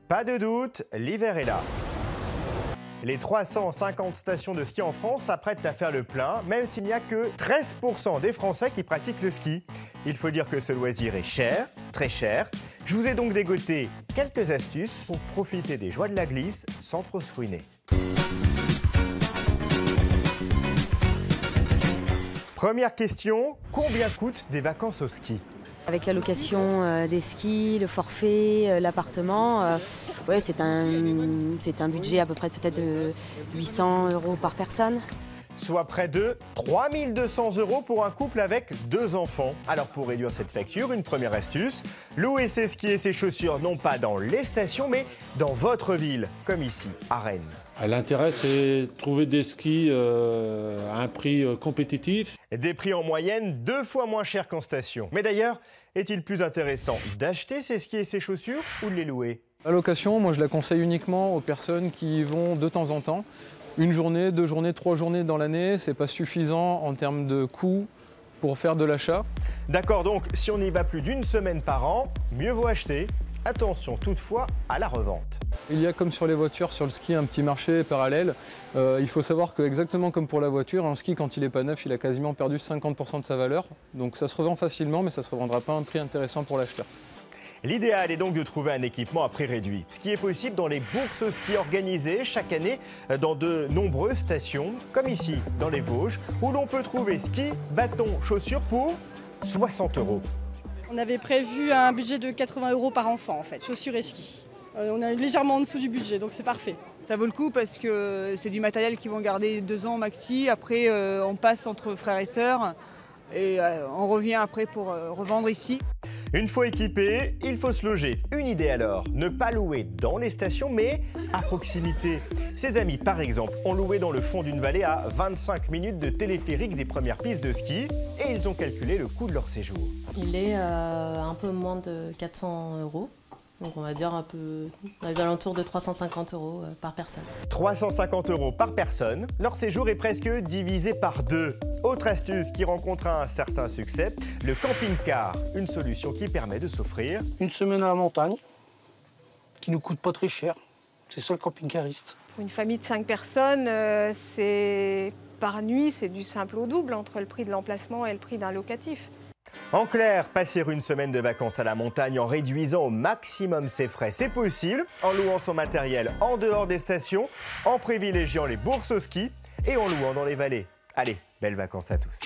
Pas de doute, l'hiver est là. Les 350 stations de ski en France s'apprêtent à faire le plein, même s'il n'y a que 13% des Français qui pratiquent le ski. Il faut dire que ce loisir est cher, très cher. Je vous ai donc dégoté quelques astuces pour profiter des joies de la glisse sans trop se ruiner. Première question, combien coûtent des vacances au ski ? Avec la location des skis, le forfait, l'appartement, ouais, c'est un budget à peu près peut-être de 800 € par personne. Soit près de 3 200 € pour un couple avec 2 enfants. Alors pour réduire cette facture, une première astuce, louer ses skis et ses chaussures non pas dans les stations mais dans votre ville, comme ici, à Rennes. L'intérêt, c'est de trouver des skis à un prix compétitif. Des prix en moyenne 2 fois moins chers qu'en station. Mais d'ailleurs, est-il plus intéressant d'acheter ses skis et ses chaussures ou de les louer ? La location, moi je la conseille uniquement aux personnes qui y vont de temps en temps. 1 journée, 2 journées, 3 journées dans l'année, c'est pas suffisant en termes de coûts pour faire de l'achat. D'accord, donc si on y va plus d'1 semaine par an, mieux vaut acheter. Attention toutefois à la revente. Il y a comme sur les voitures, sur le ski, un petit marché parallèle. Il faut savoir que exactement comme pour la voiture, un ski quand il n'est pas neuf, il a quasiment perdu 50% de sa valeur. Donc ça se revend facilement, mais ça ne se revendra pas à un prix intéressant pour l'acheteur. L'idéal est donc de trouver un équipement à prix réduit, ce qui est possible dans les bourses ski organisées chaque année dans de nombreuses stations, comme ici, dans les Vosges, où l'on peut trouver ski, bâtons, chaussures pour 60 €. On avait prévu un budget de 80 € par enfant, en fait, chaussures et skis. On est légèrement en dessous du budget, donc c'est parfait. Ça vaut le coup parce que c'est du matériel qu'ils vont garder 2 ans maxi. Après, on passe entre frères et sœurs et on revient après pour revendre ici. Une fois équipé, il faut se loger. Une idée alors, ne pas louer dans les stations, mais à proximité. Ses amis, par exemple, ont loué dans le fond d'une vallée à 25 minutes de téléphérique des premières pistes de ski et ils ont calculé le coût de leur séjour. Il est un peu moins de 400 €. Donc on va dire un peu dans les alentours de 350 € par personne. 350 € par personne, leur séjour est presque divisé par 2. Autre astuce qui rencontre un certain succès, le camping-car, une solution qui permet de s'offrir 1 semaine à la montagne, qui nous coûte pas très cher. C'est ça le camping-cariste. Pour une famille de 5 personnes, c'est par nuit, c'est du simple au double entre le prix de l'emplacement et le prix d'un locatif. En clair, passer une semaine de vacances à la montagne en réduisant au maximum ses frais, c'est possible, en louant son matériel en dehors des stations, en privilégiant les bourses au ski et en louant dans les vallées. Allez, belles vacances à tous.